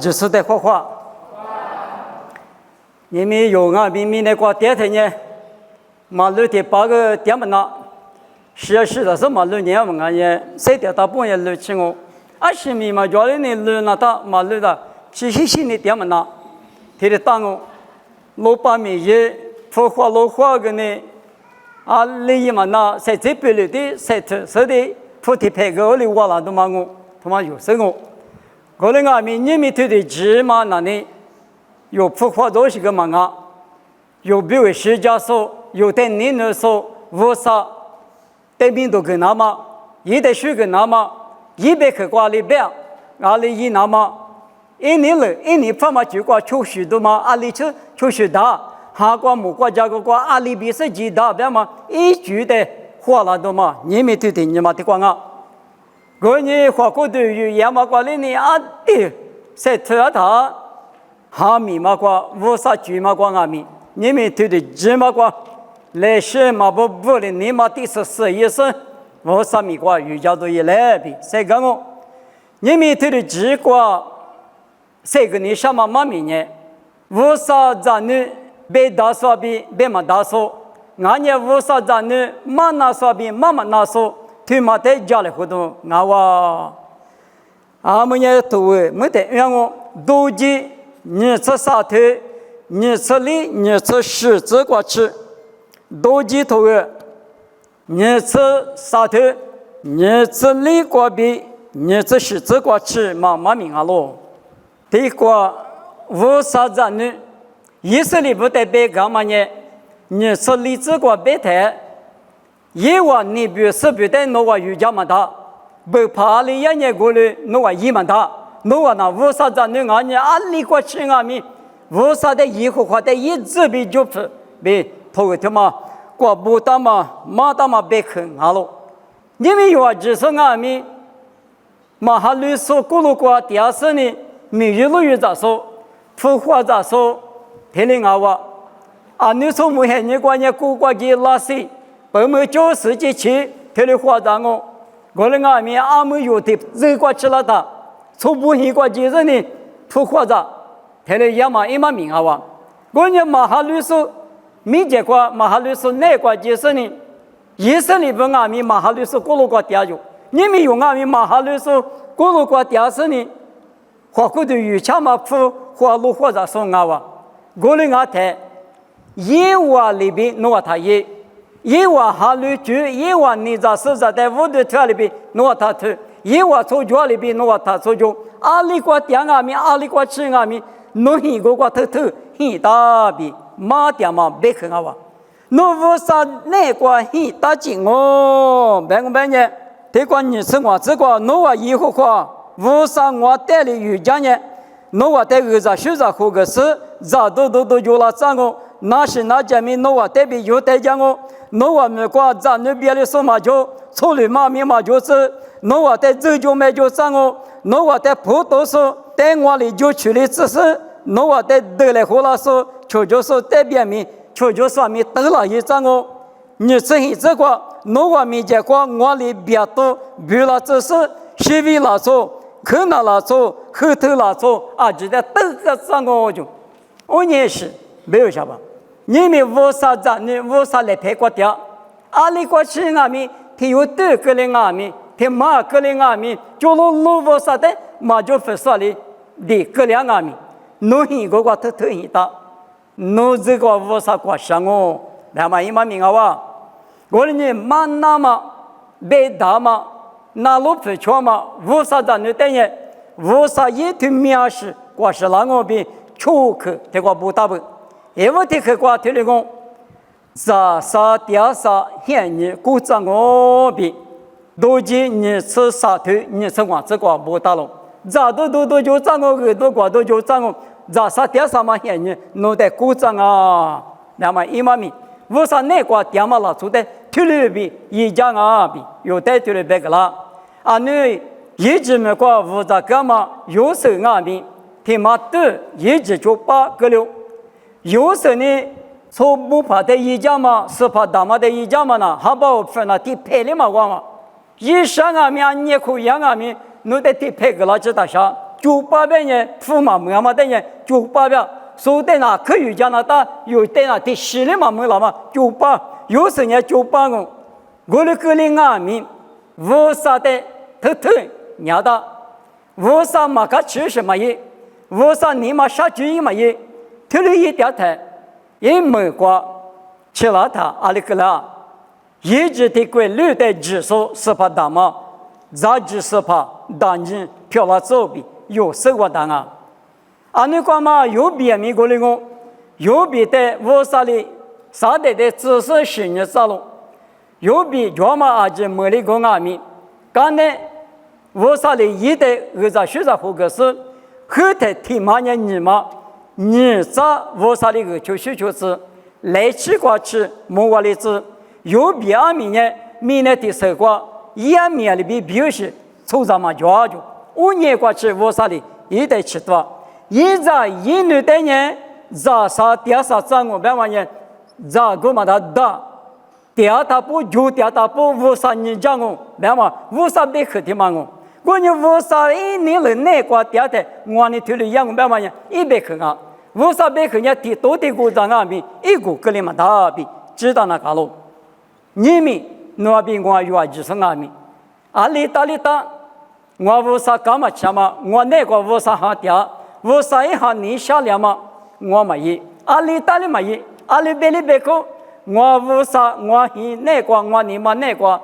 就是在画画。你们有俺明明那挂电台呢，马路的八个点门呐，是的是马路年门俺也，谁的大半夜路去我，20米嘛，家里呢路那大马路的，其实是你点门呐，他的当我，600米也，画画个呢，你嘛那在这边里的，在这是的，铺的拍个里挖了都嘛我，他妈有什我，我那俺们你们推的芝麻那呢？有普化多些个嘛啊，有比如十家说，有的你那说五啥，对面都跟那么，一代书跟那么，100克挂里边，21那么，一年发嘛就挂出许多嘛，20车出许大，哈挂木挂加个挂20比是几大边嘛，一句的话了多嘛，你们对的你嘛的挂啊，我你花过的语言嘛挂里你的，在特他。哈米嘛瓜，乌萨菊嘛瓜阿米，你们对的芝麻瓜，来是嘛不的，你嘛第14意思，乌萨米瓜瑜伽都也来比，谁讲我？你们对的芝瓜，谁个你什么嘛米呢？乌萨咱女被打说比被嘛打说，俺也乌萨咱女嘛那说比嘛那说，对嘛在家里活动，俺哇，俺们也都没得让我都记。你吃啥头？你吃里，你吃柿子瓜吃，都记头个。你吃啥头？你吃里瓜比，你吃柿子瓜吃，妈明啊喽。第一个，无啥子呢？意思里不得别干嘛呢？你吃荔枝瓜别太，一碗你比是不得弄个瑜伽嘛大，不怕你一年过来弄个1万大。侬话那无啥子呢？俺呢里过去俺们无啥的以后话的一直被就被头个他妈过不到嘛马到嘛别看俺喽。你们有只是俺们马哈律所咕噜过第二次呢，每日路有咋说，普话咋说，听你俺话，你说没还你关键古国的拉西，本没90几期，听你话咋我的俺们俺们有的热过去了的。从不一个节日呢，普或者，他的也嘛一嘛明啊哇，我呢马哈律师，没结果马哈律师那个节日呢，意思里边俺们马哈律师过路过点就，你们用俺们马哈律师过路过点是呢，或过的语腔嘛普或路或者说俺哇，我的俺台，一话里边弄他一话哈律句，一话你在实在在屋的车里边弄他头。一话出家里边，我他出家，里过点阿米，里过吃阿米，侬一个个偷，一大笔，马点嘛别看啊哇，侬为啥那个一大金哦？别呢，这个你吃我这个，侬话以后话，为啥我带里瑜伽呢？侬话带个啥学啥好个事，咋都有了啥个？那是那家面侬话带比有带讲我，侬话没过咱那边的什么叫处理嘛面嘛就是。侬话在这就没就上哦，侬话在普陀说，在我里就处理知识，侬话在得来胡拉说，就说在边面，就说面得了一张哦，你这一这个，侬话没结果，我里别多，比了知识，学位拉错，可那拉错，后头拉错，就在得个上哦就，我也是没有啥吧，你们为啥子？你为啥来拍过掉？里过去俺们，他有多个人俺们。他马个人阿米，就路不啥的，马就分说里的个人阿米，侬一个个头一大，侬这个为啥过上哦？那么一嘛明啊哇，我呢马那么被打嘛，那路不错嘛，为啥咱那等于为啥一头面试过是那我比出口这个不大不，因为这个过头的讲，啥第二啥现你鼓掌我比。都记你吃啥头，你吃光这个不大了。咋都就长我耳朵瓜都就长我，咋啥点啥嘛嫌你弄得鼓掌啊？那么一嘛米，为啥那个点嘛了出的推了比一家啊比有带推了别个啦？你一直没过负责干嘛？有时啊比他妈的一直就8个了，有时呢。从不怕的一家嘛，是怕大嘛的一家嘛呢？还把我分了地配的嘛光嘛？一上阿面，你可养阿面，侬得地配个了，知道啥？ 98年父嘛没嘛的年98说的那可以讲那大有的那的10年嘛没了嘛98有时年98个我的个人啊民无啥的特伢的无啥嘛个吃什么嘢无啥你嘛杀猪嘛嘢特了一点台也没过吃了它阿里个啦一直的规律的指数是怕大嘛杂志是怕当今漂了走比有生活当啊啊你讲嘛有别米过来个有别的无啥哩啥的知识是你啥咯有比专门阿姐没哩个阿米刚才无啥哩一的二十学生户个是后头提嘛你嘛你咋无啥哩个就是来吃过吃莫话哩子有比阿米呢米呢的生活一米里比表示抽啥嘛抓住5年过去无啥哩一得吃多一在一女的呢za sa tia sa zango ba ma ne za go ma da tia ta pu ju tia ta pu vu sa ni jango ba ma vu sa be khti ma ngo go ni vu sa i ni le ne kwa tia te ngwa ni thu le yang ba ma ne i be kha vu sa be kha ne ti to ti go za nga mi i go ke le ma da bi zhi da na ka lo ni mi no bi ngwa yu a ji sa nga mi a li ta ngwa vu sa ka ma cha ma ngwa ne kwa vu sa ha tia vu sa i ha ni sha le ma ngwa ma yi ali tali ma yi ali beli beko ngwa vu sa ngwa hi ne kwa ngwa ni ma ne kwa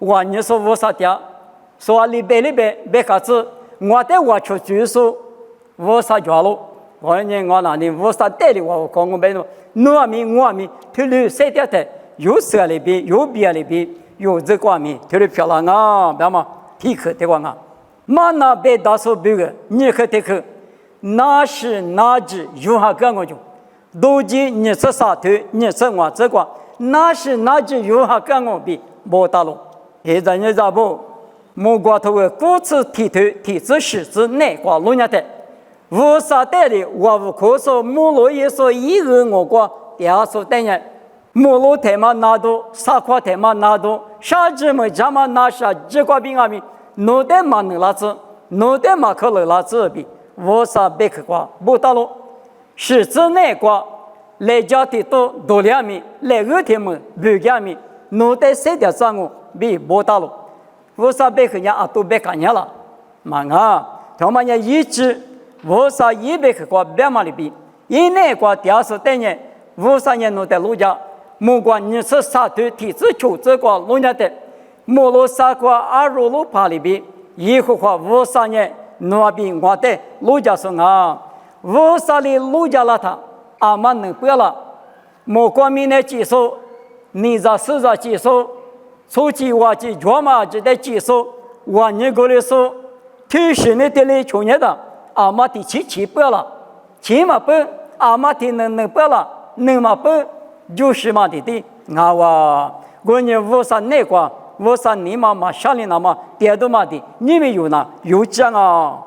wa ni so vu sa tia so ali beli be ka tsu ngwa te wa chu ju so vu sa jwa lo wa ni ngwa na ni vu sa te li wa ko ngwa be no no mi ngwa mi tu lu se tia te yu se li bi yu bi li bi yu ze kwa mi tu lu pya la nga ba ma ti khe te kwa nga ma na be da so bi ge ni khe te khe那是哪只有哈个我就，都记你是啥头，你是我这个，那是哪只有哈个我比没大路，现在你咋不？莫过头个骨子体头体质实质内挂路伢的，无啥道理，我无可说，莫罗也说一个我过，第二说等人，莫罗台嘛拿到，啥块台嘛拿到，啥子么家嘛拿啥，这个比阿米，脑袋嘛能拉子，脑袋嘛可能拉子比。我啥别个瓜不到了，是指内瓜来家的多2米，来2天么2米，脑袋谁的账我比不到了，我啥别个伢都别干伢了，嘛啊，他们伢一直我啥一别个瓜别嘛里比，一内瓜第二是等人，我啥伢脑袋路家，莫管你是啥头体质求这瓜路家的，莫罗啥瓜2路爬里比，以后话我啥伢。那边我的路家说啊，我啥里路家了他，阿妈能不要了，莫光明的技术，你这是这技术，初期我去专门这的技术，我你过来说，其实你这里穷人的，阿妈的七不要了，七嘛不，阿妈的能不要了，能嘛不，就是嘛的，我你我啥那个。我说你妈妈下里那么跌到嘛的，你们有呢？有讲啊，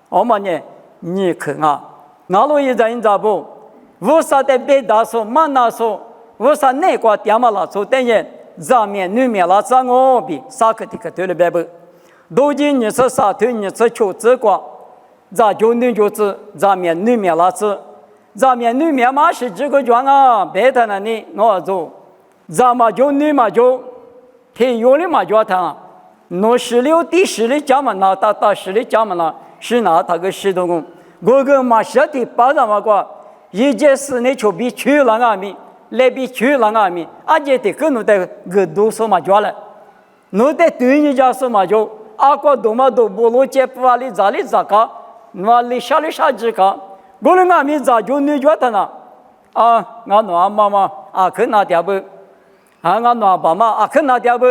我们呢，你看啊，那路一人咋不？我说的别大说，慢那说，我说那个爹妈拉说等人，上面女面拉上我比啥个的个对了别不？如今你是啥头？你是求这个，咋就你就是上面女面拉是，上面女面嘛是这个状啊，别的那你我做，上嘛就女嘛就。天有的嘛叫他，那16第10的家嘛拿到10的家嘛拿，是拿他个10多公，我个嘛晓得巴掌嘛个，一件事呢就比去了阿米，来比去了阿米，阿姐的个侬的个多少嘛叫了，侬的对你家说嘛就，阿个多嘛多不罗接不阿里咋里咋个，那里下里啥子个，我的阿米咋就你叫他呢？啊，俺侬妈妈啊，可拿点不？俺那爸妈啊，看那点不，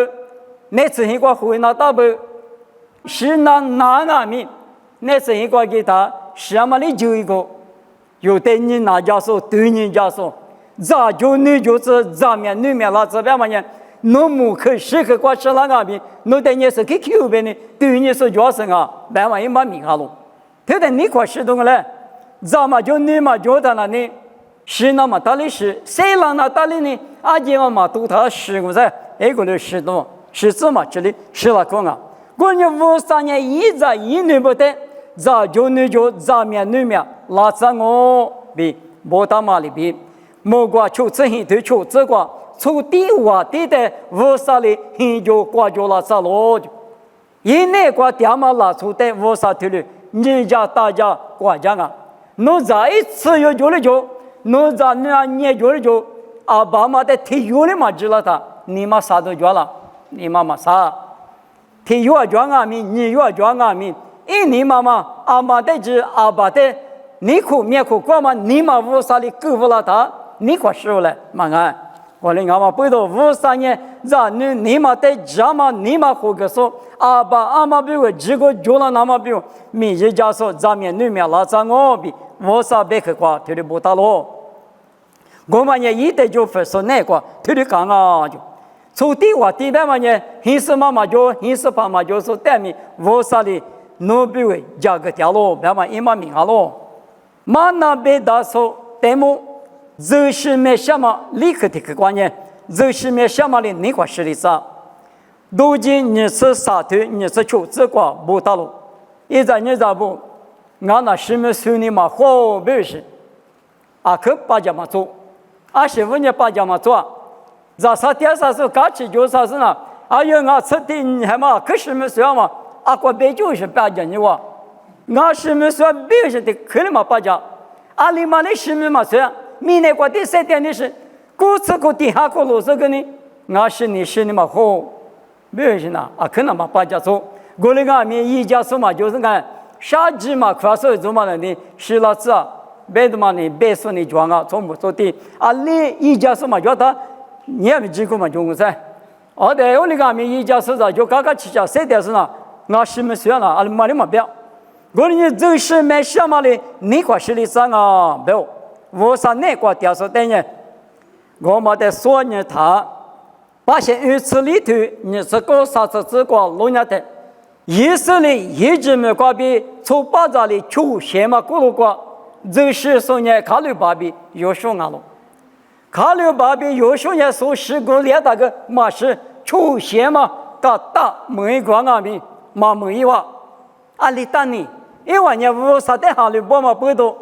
那次一个回那大不，是那阿米，那次一个给他，什么的就一个，有的你那家说，对你家说，咋就你就是咋面女面了这边嘛呢？侬木可是个过吃那阿米，侬的你是给 Q 边的，对你是叫什啊？白嘛一把米哈喽，他的你快吃东了，咋嘛就你嘛觉得那你。是那么大的事，谁让那大的呢？阿姐嘛都他10个噻，一个人10多，10次嘛，这里10了个啊。过年53年一在1年不得， za jo nu jo za mia nu mia la za ngo bi bo ta ma li bi mo qua chu zi hin tu chu zi qua chu di wa di de wo sa li hin jo qua jo la sa lo yi ne qua dia ma la chu de wo sa tu lu ni ja ta ja qua ja nga no za i ci yo jo le jo no za na nie jo le jo a ba ma de ti yo le ma ji la ta ni ma sa do jo la ni ma ma sa ti yo a jo nga mi ni yo a jo nga mi i ni ma ma a ma de ji a ba de你苦灭苦过嘛？你嘛无啥的够不了他，你可受了嘛？我嘞俺嘛不都无啥呢？让你嘛在家嘛，你嘛活个说，阿爸阿妈比我几个做了那么比我，明日家说咱们女面拉上我比，无啥别去挂，他的不打咯。我们也一代就分说那个，他的讲啊就，从地话地边嘛呢，黑色妈妈就黑色爸妈就说对面无啥的，侬比我加个条咯，别嘛一嘛命啊咯。马那被打说，但么，这是没什么立刻的观念，这是没什么的内化实力啥？如今你是啥头，你是求这个不打路，一在你咋不？俺那什么手里嘛好不是？啊，可把家嘛做，啊媳妇呢把家嘛做，咋啥点啥事，干起就啥事呢？哎呦，俺吃的你还嘛，可什么事嘛？啊，过别就是把家你话。我什么说别是的，可能嘛把家，阿里嘛的什么嘛说，明年过第三天的是，过次过第二个路是个呢，我是你是你嘛好，别是呐，啊可能嘛把家做，过来俺们一家说嘛就是俺杀鸡嘛快手做嘛的呢，是老子啊，别的嘛呢别说你装啊，从不做的，啊你一家说嘛叫他，你也没几个嘛就是噻，哦对，我那个俺们一家说啥就嘎嘎起家三点是呐，我什么说了，阿里嘛的嘛不要。我你这是没什么的，你快实力上啊，不要，我上那个调查的呢，我们在说呢，他发现鱼池里头，你是个啥子这个弄下的，意思里一直没挂比，从巴扎里出现嘛咕噜过，这是说呢，考虑巴比有说俺了，考虑巴比有说呢，说是个两大个嘛是出现嘛，个大没光俺们嘛没有啊，阿里当你。因为呢，无啥的哈利波嘛不多，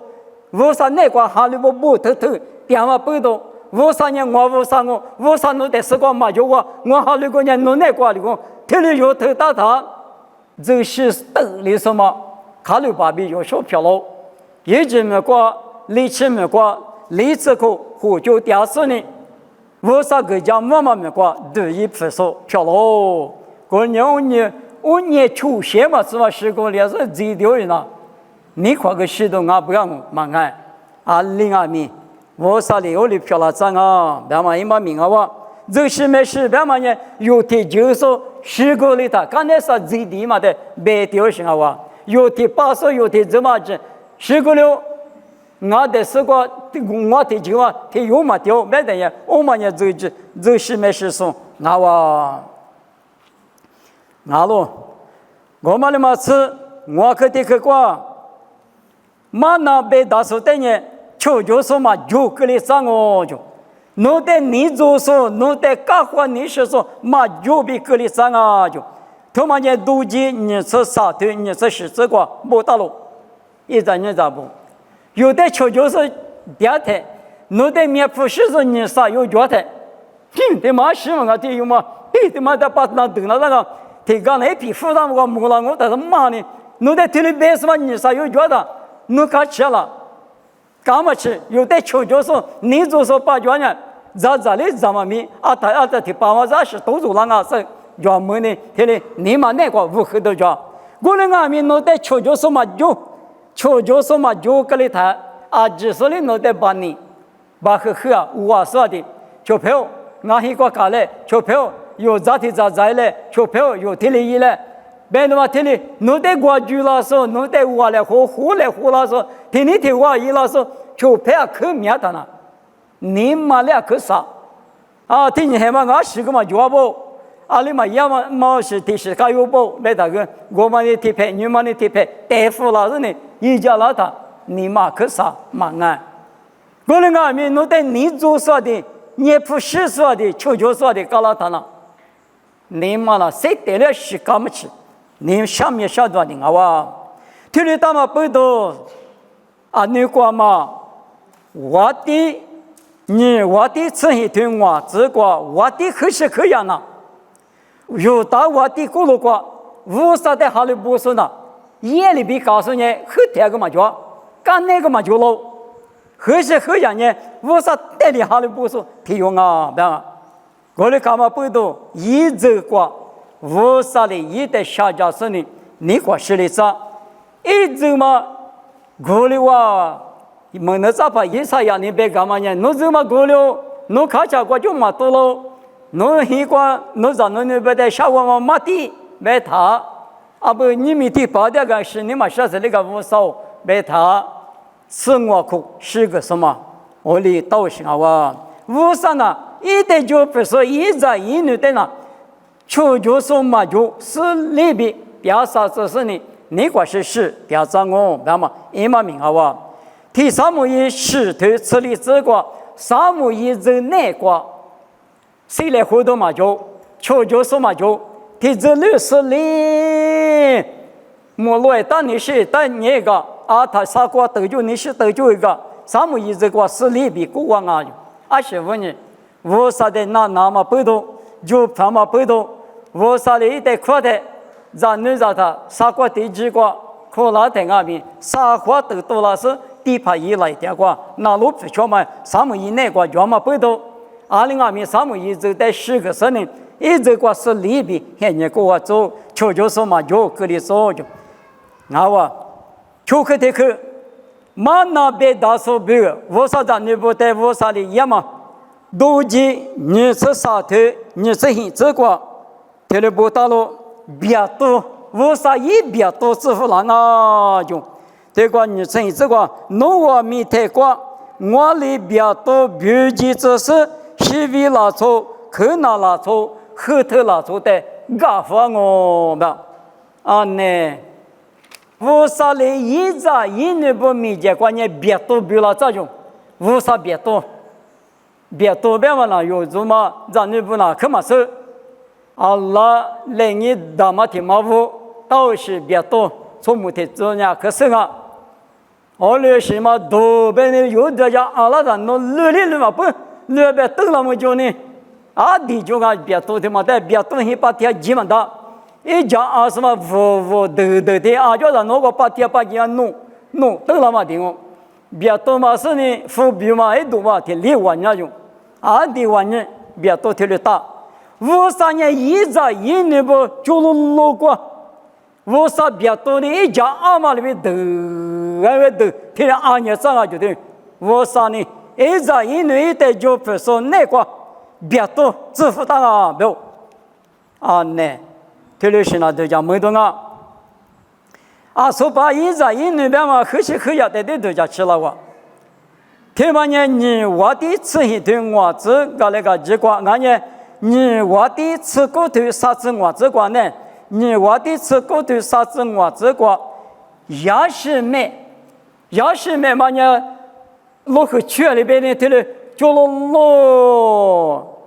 无啥那个哈利波不头头，电话不多，无啥呢我无啥我，无啥弄的是个嘛就我哈利个呢弄那个的个，头里有头大他，这是道理什么？哈利巴比有小票喽，一直没过，力气没过，力气可胡就掉死呢，无啥个家妈妈没过，都一不说票喽，过年呢。我年出现嘛，是吧？是个连是几条人呐？你看个许多俺不要忙哎，啊另外面，我啥的我的漂亮长啊，别嘛一把命啊哇，这是没事，别嘛呢，有的就说十个里头，刚才说几地嘛的，别条行啊哇，有的八十，有的怎么子，十个了，俺的是个，我的就啊，他有嘛条，没得呀，我嘛呢这是没事送，俺哇。那喽，我们的嘛是，我可得去过，马那被打死的呢，就说嘛，就给你上哦就，侬得你做说，侬得干活你是说，嘛就比给你上啊就，他妈呢，都记你是啥头，你是十字个，没打喽，一张你咋不？有的就是第二天，侬得面不是说你啥有脚的，对嘛是嘛，对有嘛，对嘛得把那等了那个。他刚才皮肤上我摸了我，但是妈呢，侬在这里别什么你啥有觉得，侬敢吃了，干嘛吃？有的求就说你就说把脚呢，这里怎么米啊？他这把我这是都做了啊，是专门的，这里你嘛那个无黑的脚，我那俺们侬在求就说嘛求就说嘛就给你谈啊，只是你侬在把你把黑啊我说的钞票，俺一个干嘞钞票。有咋的咋在嘞，钞票有天里一嘞，别的嘛天里，侬得过去了说，侬得我来活来活了说，天里天我一了说，钞票可面的呢，你嘛俩可啥？啊，天你还嘛俺十个嘛就不，阿里嘛要嘛是第十个有不，别那个我们的贴牌，你们的贴牌，大夫老师呢，一家老大，你嘛可啥嘛俺？我那俺们侬得你做啥的，你不是说的，求说的，搞了他了。你嘛了，谁得了是干么吃？你上面晓得的啊哇？听你他妈不懂啊？你管嘛？我的你我的这一段话，这个我的可是可样呢？有到我的咕噜瓜，无啥的哈里不说呢？夜里边告诉你，后天个嘛叫，干那个嘛就喽。可是可样呢？无啥带里哈里不说，提用啊，别啊。我的干嘛不懂？一直过，无啥的一代下家生的，你过实力啥？一直嘛，我的话。蒙那咋把一啥样你别干嘛呢？侬怎么过了？侬看起过就嘛多了，侬一关侬让侬那边的下我嘛地没他，啊不你们的包的个是你们说是那个无少没他，吃我苦是个什么？我里道行啊哇，无啥呢？一代就不说一男一女的呢，求就说嘛就是里边表啥子是呢？你管是表彰我，那么一嘛明啊哇。第三幕一石头吃力之瓜，三幕一人内瓜，谁来活动嘛就，求就说嘛就，第这六十里，莫来当你是当你一个，啊他啥瓜得就你是得就一个，三幕一人瓜是里比国王啊，啊是问你，我啥的那么不懂，就他妈不懂，我啥的一代快的，让你让他啥瓜得几瓜，可拉在那边，啥瓜得多了是。地盘一来的话，那路不全嘛，三亩以内个全嘛不到，20年三亩一直在10个10年，一直个是里边，现在给我走，就说嘛就给你走就，那我，就去的去，马那边大手笔，我说咱你不带我啥的也嘛，都记你是啥头，你是现这个，听了不到了，别多，我啥也别多，支付了那就。这个你成这个农我没太过，我里边都标记只是西边拉出，口那拉出，后头拉出的嘎发我的，啊呢，无啥嘞一扎一年不没见过你别多标了这种，无啥别多别嘛那有什么让你不拿可嘛是，阿拉来你大马提马夫都是别多，从木头做呢可是啊。我那什么都被那有的家阿拉人弄乱了嘛不乱被都那么久呢，啊地就啊别多的嘛，但别多些把天基本的，一家啊什么都的啊，叫人那个把天把天弄都那么的哦，别多嘛是呢，富比嘛一多嘛，天6万那种，啊的万人别多天的大，53年一扎一年不就路过。我啥别多的一家阿妈里面都，天天2年3个就对，我啥呢？一家一女一代就不说那个别多支付单啊，没有啊呢？天天是那都讲没多啊，啊说把一家一女边嘛，可要的都讲吃了我。天嘛呢，你我的吃一顿我这个那个结果，俺呢，你我的吃过头啥子我这个呢？你我的吃过头啥子我这个牙是美嘛呢？落去圈里边的对了，就落，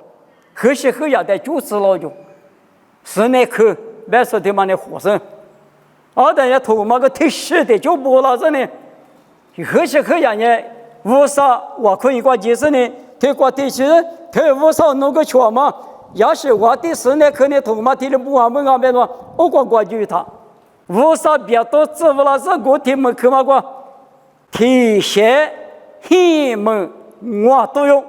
可是后要的就是了就，是那口别说的嘛那火生，啊等下头嘛个太湿的就不了这呢，可是后要呢，无啥我可以过几十年，推过地区，推无啥弄个圈嘛。要是我的事呢，可能头嘛提的不完不完别说，我过去他，无啥别多支付了是我提门去嘛过，提些黑门我都用，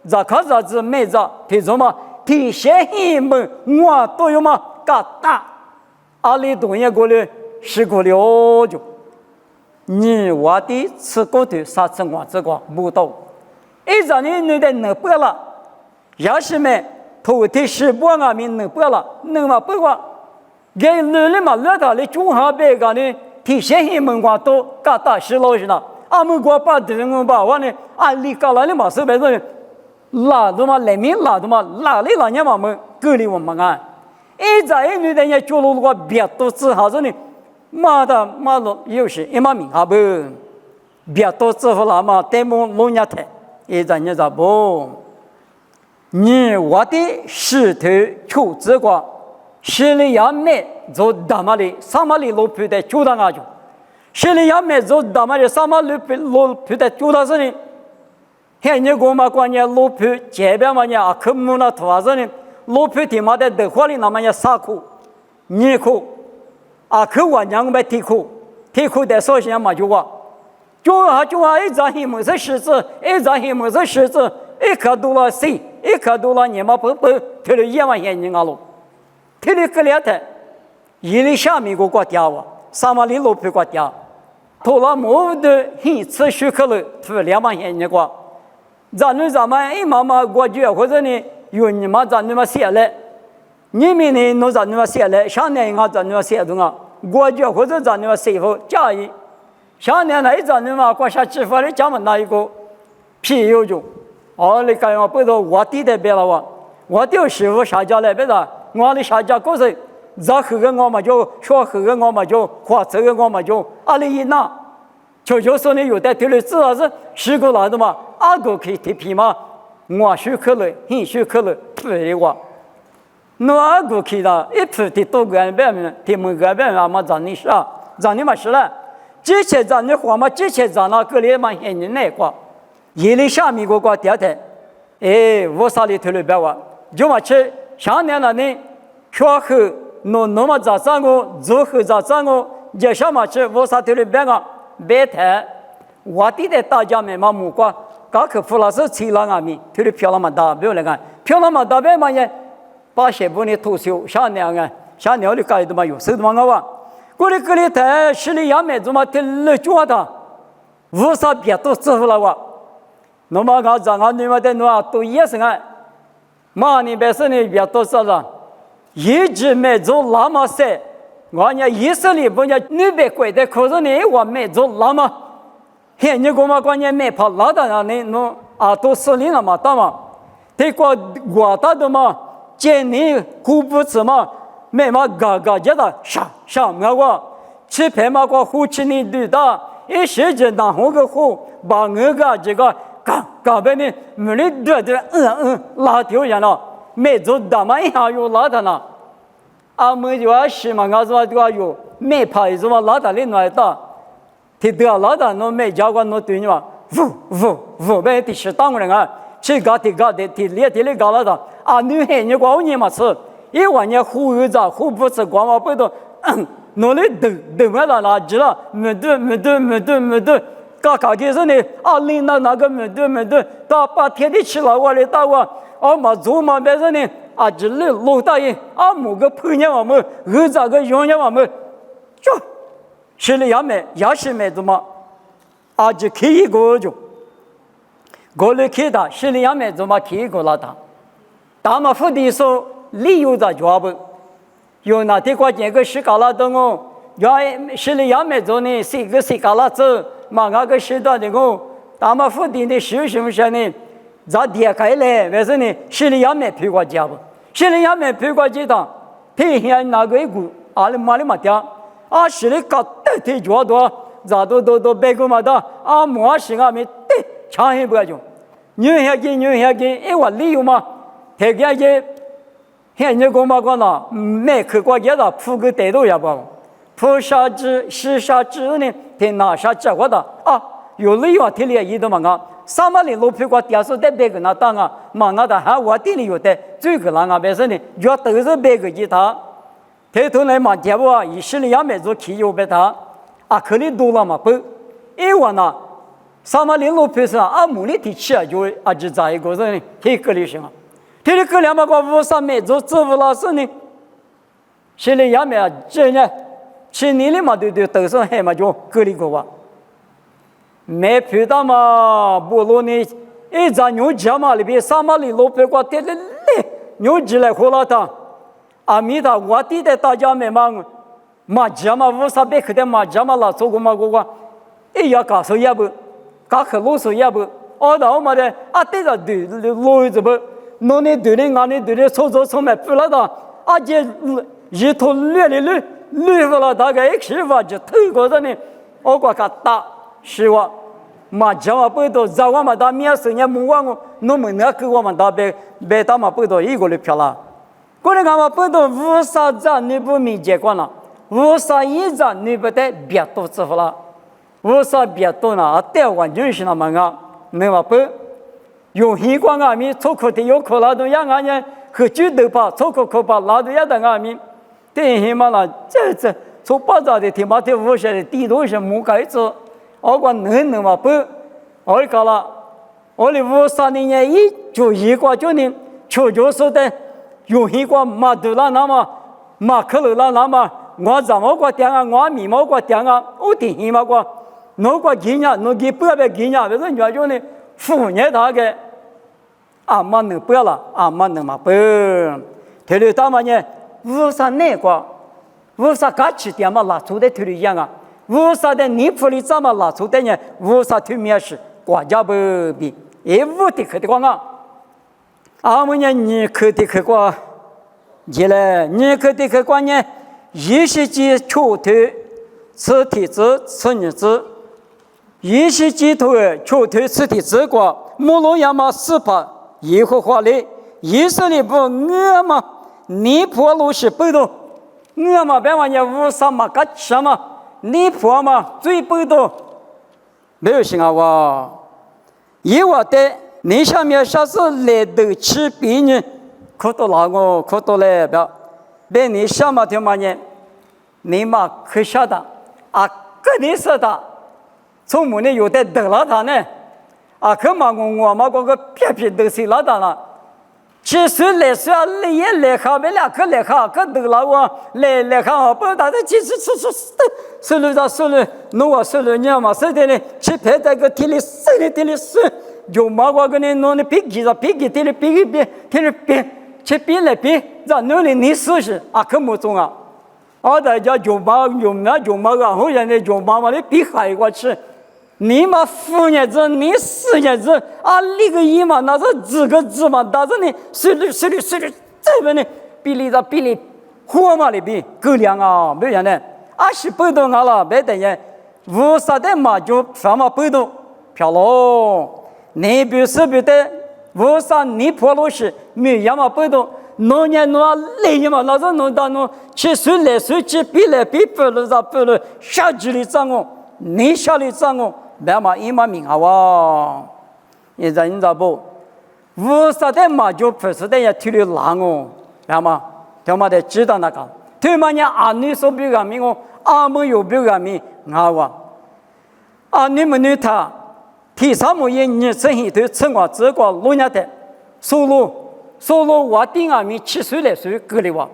咋看啥子没咋提什么提些黑门我都用嘛，嘎大，阿里东西过来是过了就，你我的吃过头啥子我这个不到，一让你的能不了，要是没。头天10万啊，民能不了，能嘛不过，给乱了嘛乱他的中下别个呢，提前些门关都搞大事了是呐，俺们国把这种把完呢，俺里搞了的嘛是别说，拉的嘛来民拉的嘛拉的那年嘛们隔离我们啊，一在一女的也觉得我别多自豪着呢，马路有时一马名下不，别多自豪了嘛，对么农业台，一在你咋不？你我的石头求这个，心里要美，就大马里、上马里路铺的就当阿就，心里也没做大嘛的什么路皮的就他是呢，现在我们关键路皮这边嘛呢，科目那图是呢，路皮他妈的德化里那么呢3苦、2苦，科我2百提苦的首先嘛就话，就一张黑木是石子，一张黑木是石子，一颗多了谁，一颗多了你嘛不提了1万现金啊喽，提了个两台，一里下面个国家哇，3万里路皮国家。托了某的很持续可了，提2万现金个，咱们一妈妈国家或者呢，有你妈咱们写来，你们呢弄咱们写来，上年俺咱们写的啊，国家或者咱们写后加一，上年来咱们国家支付的咱们那一个皮有用，你看我不知道我弟的别了哇，我弟师傅啥家来别的，我的啥家故事。咱喝个我们就说喝个我们就花这个我们就里一拿，就说你有的对了，至少是10个来的嘛，2个可以提皮嘛，我许可了，很许可了，对的话，那2个可以的，一批的多个别人，提某个别人嘛，咱你是啊，咱你嘛是了，之前咱的话嘛，之前咱那个里嘛现金那个，一里下面个第二天，我啥里推了别话，就嘛去上年了呢，学后。那么早上我做后早上我也想嘛去我啥头里边个白台，我弟的大家们嘛木瓜，刚克服了是吃了俺们，头里漂亮嘛大，不要来看，漂亮嘛大别嘛也，把些不呢退休，下年的干的嘛有，是的嘛我，过来台十里也没怎么听了讲的，无啥别都支付了我，那么俺咱俺你们的那都也是俺，嘛你别是呢别都是了。一直没做那么些，我家以色列不家你别怪的，可是呢我没做那么，现在我们关键没跑老的那里弄都死里了嘛，对嘛？这个我大的嘛，今年苦不吃嘛，没嘛嘎觉得啥没我，吃饭嘛我胡吃你对的，一时间当红个胡，把我个这个嘎别呢，没人对的拉丢人了。没做大嘛一下有拉的呢，没就是嘛，俺说这个有没怕什么拉的里来的，提得拉的那没家管那对你嘛，没第10当人啊，去搞提里搞了的，女孩你管你嘛吃，一万年胡有着胡不吃光嘛不都，那里等完了垃圾了，没得。嘎的是呢，领导那个没得，他把天地吃了我的大我，嘛做嘛别是呢，这里老大爷，某个朋友我们，这个用人我们，心里也是没怎么，就可以过就，过来看他，心里也没怎么可以过了他，他们府的说理由在抓不，有那天关键个时搞了的哦，心里也没做呢，谁搞了走。嘛，那个时代的我，他们附近的什么呢？咱点开来，为什呢？心里也没批过家不？心里也没批过几趟，天天那个一股，嘛的嘛掉，心里搞得多多，咱都别个嘛的，没事没得，强行不要用，牛下去，我理由嘛，这个也，现在我嘛讲了，没去过家的，铺个带头也不。菩萨之是啥之呢？天哪啥结果的有理由天里一的嘛啊，3万里路皮过电视在别个那当嘛的还我地里有的，最个那别是呢，要都是别个吉他，抬头来嘛结果一时里也没做汽油别他，可里多了嘛不，因为呢3万里路皮上没里提起就就在一个人呢，这个里行啊，这里个两嘛个无啥没做支付老师呢，心里也没这呢。去年里嘛都是还嘛就隔离过哇，没碰到嘛不罗呢，一张牛角嘛里边3万里路别过点嘞，牛角来喝了他，米他我弟的大家们嘛角嘛无啥别去的嘛角嘛拉走过嘛过，要搞手也不，搞去路手也不，然嘛的对着对路子不，那你对的俺你对的错没不了的，这一头绿了大概1期吧，就透过这里，我看大是我，嘛叫我不到，找我们到面生也没我，那么那给我们到别到嘛不到一个里漂了，过来俺们不到无啥子你不明结果了，无啥一张你不得别多支付了，无啥别多呢？带完就是那么啊，没话不。用黑光阿米，出口的有口拉都也俺人和猪头把出口口把拉都也得阿米，对黑嘛了，这从巴扎的天马的无些的地都是木盖子，我管能嘛不，我搞了，我的53年一就一挂就呢，就是的用黑光马多了那么马克罗了那么，我怎么个点啊，我米毛个点啊，我听黑嘛个，侬个几年，侬给不别几年，为什么就呢？富年大概阿妈能不了，阿妈能嘛不？退了大嘛呢？无啥那个，无啥价值点嘛拉出的退了一样啊，无啥的你普里怎么拉出的呢？无啥退面是国家不比，也无的可的光啊。阿们呢？你可的可光，你嘞？你可的可光呢？20世纪初头，此体制，此日子。20世纪头初头此体制过，摩洛亚马斯帕耶和华嘞，以色列不我嘛，尼泊鲁是不多，我嘛别玩意无啥嘛个什么，尼泊嘛最不多，没有信啊哇，因为的你下面啥是来得吃别人，可多拉我可多来不，别你什么的嘛呢？你嘛可晓得啊？个你说的。从母呢有的得了他呢，啊，可嘛我嘛个偏偏都是了他了。其实来说来也来好，没俩可来好，可得了我来好，不但是其实收入弄我收入你嘛收的呢，去拍这个地里收的地里收，就嘛我跟你弄的比地地里比地里比，去比来比，让弄的你试试啊，可没中啊。啊，大家就嘛啊，后现在就嘛的比海过去。你嘛4年子，你4年子啊，那个一嘛，那是几个字嘛？但是呢，水里，这边呢，比例火嘛里比够量啊，没样的，20多啊了，没等于50的嘛就什么8多漂喽。你比是比的50尼泊鲁是没样嘛8多，农年弄累嘛，那是弄到弄去水来水去比来比不了，下几里涨哦，你下里涨哦。别嘛一嘛命啊哇！你知不？50的嘛就不是的也推了狼哦，别嘛，他妈的知道那个，他妈呢阿女说别个命哦，阿们有别个命啊哇！啊你们呢他，提啥么嘢？你这一头吃我这个老年的，收入我定阿米7岁来岁够了哇！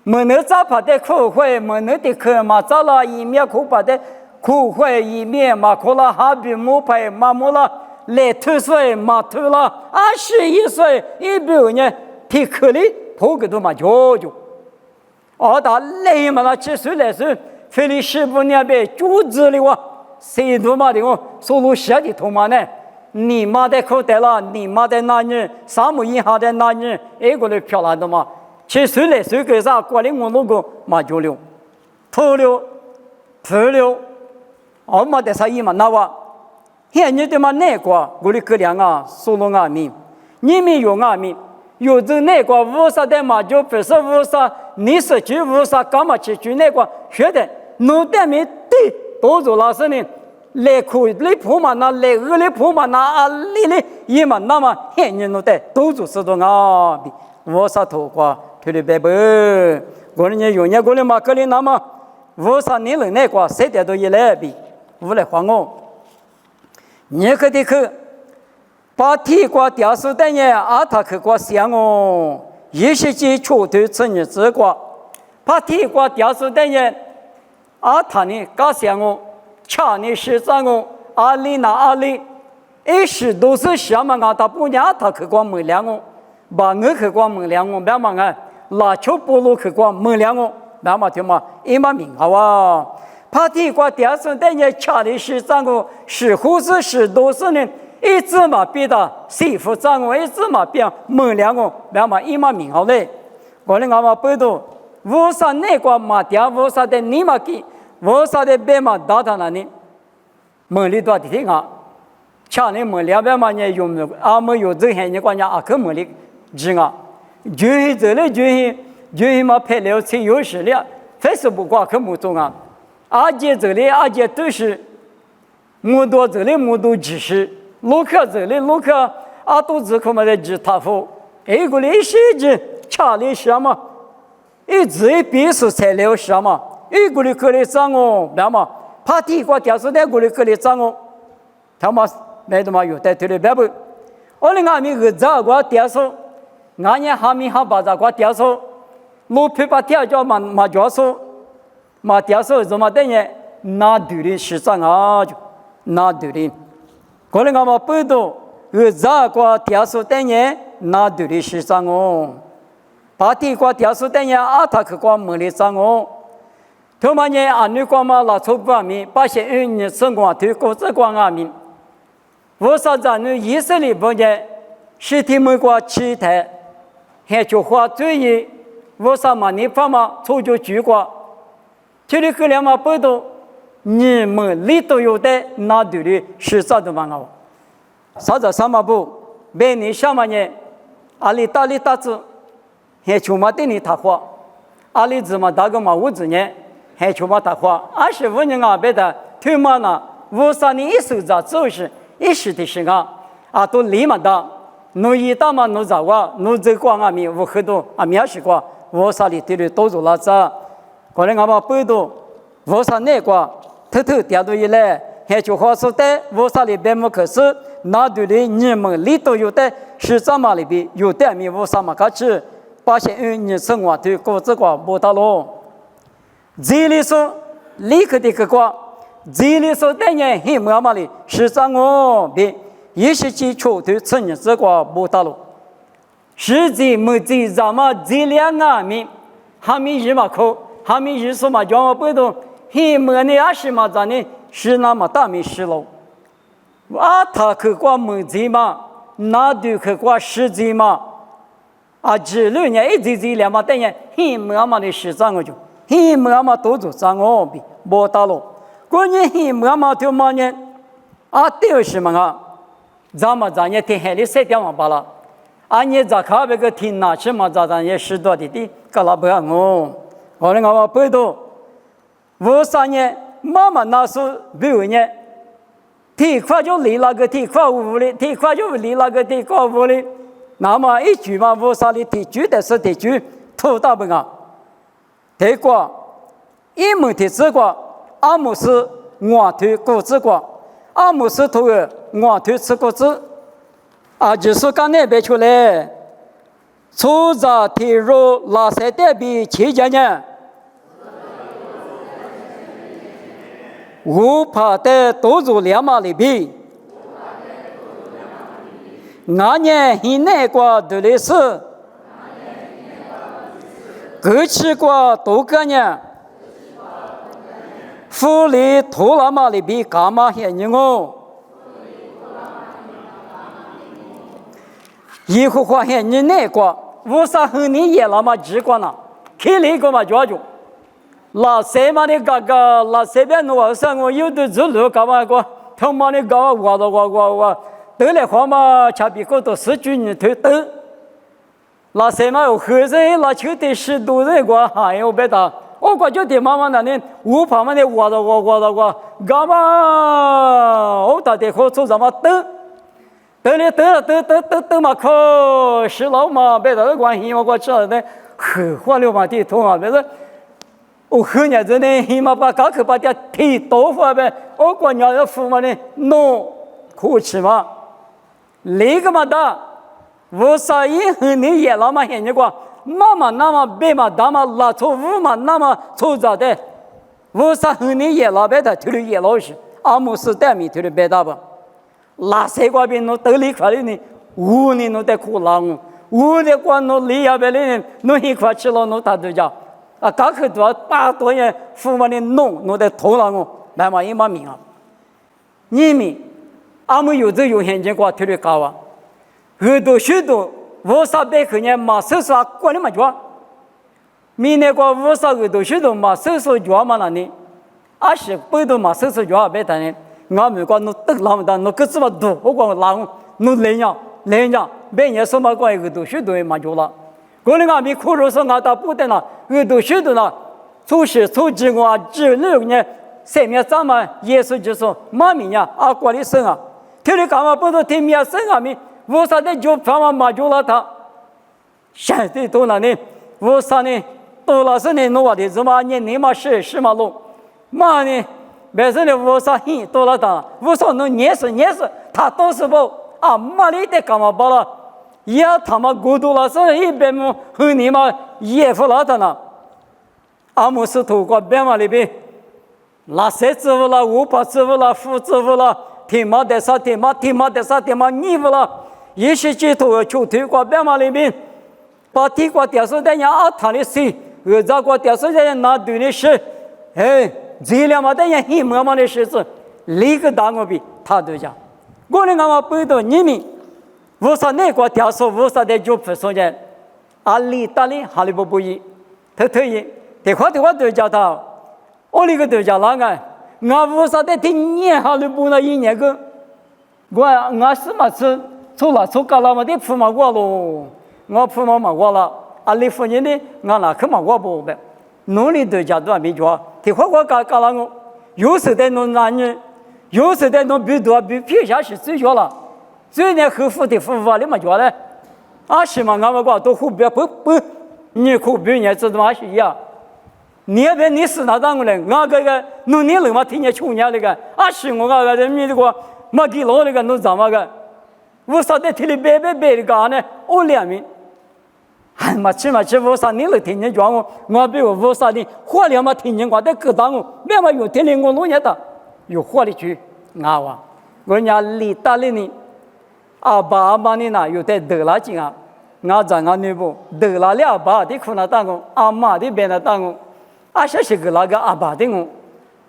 没能咋怕的苦会，没能的苦嘛咋了？一面苦把的。苦会一面嘛，可了哈比木牌嘛木了，来2岁嘛头了，21岁一表呢，提口里破个都嘛教，二大累嘛了7岁来岁，非得15年被阻止了哇，谁都嘛的我收入下的头嘛呢？你妈的口袋了，你妈的男人，3亩以下的男人，一个人漂亮的嘛，7岁来岁个啥过来我那个嘛就了，偷了。我嘛得啥意嘛？那我，现你对嘛那个，我的哥俩啊，说了阿米，你们有阿米，有这那个50的嘛，就不是50，你是去50，干嘛去那个？学的，弄得没对，多做老师呢，来苦来破嘛，那来恶来破嘛，那啊来也嘛，那么现你弄得多做是多阿米，50头瓜，推的白白，我的呢有呢，我的嘛可怜那么50年了那个，谁的都一来比。无来还我，你可得去把地瓜掉手的呢，阿他去瓜想哦，20世纪初头此日子瓜，把地瓜掉手的呢，阿他呢搞想哦，恰呢是怎哦，阿里那阿里，10多是什么啊？他不讲阿他去瓜没两哦，把我去瓜没两哦，别嘛啊，拉球波路去瓜没两哦，别嘛听嘛，一嘛命好啊。怕地瓜掉手的人恰的是怎个？是胡子是多少人？一直嘛变的媳妇怎个？一直嘛变没两个，别嘛一嘛命好嘞。我的阿妈不多，50那个嘛掉50的你嘛给50的别嘛打他那里，没里多的听啊，恰的没两百嘛呢用的，阿没有这些人管家阿可没里知啊，就是这里就是嘛拍了才有事了。Facebook 挂科目中啊，阿姐这里阿姐都是，木多这里木多知识，陆克这里陆克阿都只可么的吉他夫，一个里是的查理什么，一直一笔是材料什么，一个里可里脏哦，那么怕地瓜掉出来个里可里脏哦，他妈没得嘛有在这里别不，我们阿米个咋个掉出，俺也哈米哈把咋个掉出。路皮把掉叫嘛教授，嘛掉手怎么等于拿对的市场啊？就拿对的，可能我们不懂，咋个掉手等于拿对的市场哦？把地瓜掉手等于阿塔克瓜没的涨哦。他们呢，安尼瓜嘛拉出瓜米，把些人呢生瓜推过这瓜阿米，我说咱们以色列不呢，实体美国其他，还就花最意。我啥嘛？你爸妈从就举过，这里可怜嘛不多，你们里头有的拿对的是啥子嘛？哦，啥子什么不？每年什么呢？阿里大子，还出嘛对你他话，阿里怎么大个嘛五子呢？还出嘛他话，25年啊，别的他妈呢？我啥你一手咋做事，一时的事啊都立马的，侬一大嘛侬咋话，侬这光啊米我很多啊面试过。我啥里对的都做了子，可能我们不懂，我啥那个偷掉到一来，还就话说的，我啥里边么可是那对的你们里头有的是怎么里边有的米我啥么开始，发现你生活对过这个不到喽。这里说立刻的个话，这里说的人很么么的是怎么别一时基础对成年这个不到喽。实际没这咱们这两个米，还没日嘛口，还没日说嘛叫我不懂，嘿么呢20嘛咱呢是那么大没事喽，啊他去过没这嘛，那就去过实际嘛，啊这6年一直这两嘛等于嘿么嘛的事脏我就，嘿么嘛都做脏我比不大喽，关键嘿么嘛就嘛呢，啊对什么啊，咱们也天海里晒掉嘛罢了。俺也在看那个天哪，什么早上也10多的，搞了不要我，我那个不懂。我3年妈妈那时候6年，体快就离那个体快屋里，体快就离那个体快屋里。那么一句嘛，我啥的体句的是体句，头大不啊？体过，一门体子过，阿姆是我推果子过，阿姆是头个我推吃果子。啊，就是刚那边出来，出杂体入拉塞代比7家呢，无怕的都做2码里比，俺年以内过的类似，各吃过都个呢，福利土拉码里比干嘛些人哦。以后发现你那个，为啥和你也那么直观呢？看那个嘛叫就，那谁嘛的哥哥，那谁边弄上我有的走路干嘛个？他妈的搞我，得来话嘛，差别个都19年头等。那谁嘛有和尚，那就得10多人个，哎呦别打，我感觉的妈妈那里，我旁边的我，干嘛？我到底好做什么等？等嘛，可是老嘛，别的关系我知道的，很花了嘛的痛啊，别说，我后年真的起码把高考把点提多发呗，我管你要付嘛的，弄可吃嘛，那个嘛的，我啥也和你也那么现你过，妈妈那么别嘛大嘛拉错误嘛那么错咋的，我啥和你也那边的，头里也老实，阿姆斯特米头里别大吧。那谁瓜边侬得离块的呢？5年侬得苦浪，5年光侬离下边的人，侬一块吃了侬打对家，啊，刚去多8多年，父母的弄侬得头浪哦，来嘛一毛命啊！你们俺们有这有现金瓜头里搞啊，很多许多我啥别去年马手手管的嘛叫，明年瓜我啥很多许多马手手叫嘛那呢，20百多马手手叫别谈呢。俺们讲侬得那么大，侬个这么多，我讲狼，侬来样，每年什么讲一个多许多嘛就了。过来俺们苦肉说俺到不得了，一个多许多了，初时初知我知六年生命咱们耶稣就说妈咪呀啊管理生啊，听你干嘛不都听命生啊咪，我啥的就反正马就了他，现在都那呢，我啥呢？多了是呢，我的怎么你嘛是嘛路，嘛呢？别说呢，我啥很多了他，我说侬年是，他都是不啊，嘛里的干嘛罢了？也他妈孤独了，是一边么和你嘛也不了他呢。阿姆斯土国边嘛里边，那谁支付了？五把支付了，付支付了，天马的啥天马，你付了，一些基督徒推国边嘛里边，把地国电视台人啊谈的事，这国电视台人拿对的事，哎，这两嘛的人很慢慢的事情，立个大我比他都讲，我们嘛不到你们。我说那个调数，我说的就不说的，阿里达里哈里不一，他特意，这话都叫他，我那个都叫哪个？我说的听年哈里不那一年个，我是嘛是出了出高了嘛的铺嘛过喽，我铺嘛过了，阿里附近的我那去嘛过不呗，农里都叫多没叫，这话我搞了我，有时的农男人，有时的农比多比偏下是最小了。最近后付的付法你嘛觉得，啊是嘛？俺们讲都后边不，你后边也知道嘛是一样。你那边你是哪当过来？俺个农年人嘛听见穷年那个，啊是我俺个人民的个没给老那个弄怎么个？我说的听的白的干呢？我两名，哎嘛起我说你能听见讲我比我说的火了嘛听见我在各当我，别嘛有听见我弄也的，有火的去俺话，我家里大里呢。阿爸呢那有在得了劲啊，俺在俺女部得了了爸的苦那当我，阿妈的别那当我，阿些是个那个阿爸的我，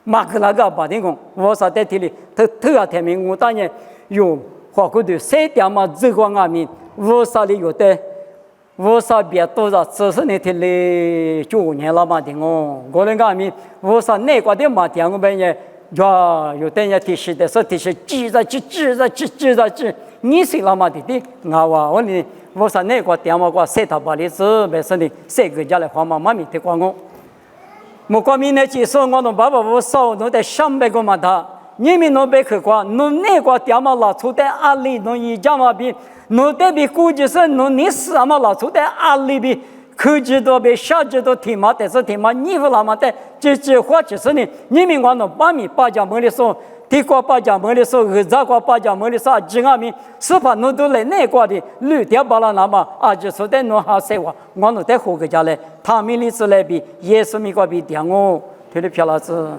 马个那个阿爸的我，我说在这里头啊天明我当年有花骨头三点嘛这个阿面，我说的有的，我说别多少，只是那天嘞9年了嘛的我那个阿面，我说那个的嘛的我们也呀有的人提示的说提示记着，你是那么的，我话我说那个电话我塞他把里子，没事的，塞个家来花妈妈咪的光我。我光明天接受我侬爸爸我少，侬得300个嘛他，你们侬别去光，侬那个电话拿出的阿里侬一家嘛比，侬得比估计是侬你是嘛拿出的阿里比。科技多比小技多天嘛，但是天嘛，你不那么的，这话就是呢，你们讲侬把家门的说，地瓜把家门的说，二瓜把家门的说，几阿米，是怕侬都来那瓜的，绿掉把了那么，啊，就说的侬好说话，我侬在火个家来，他们的子来比，也是美国比点我，他的漂亮子。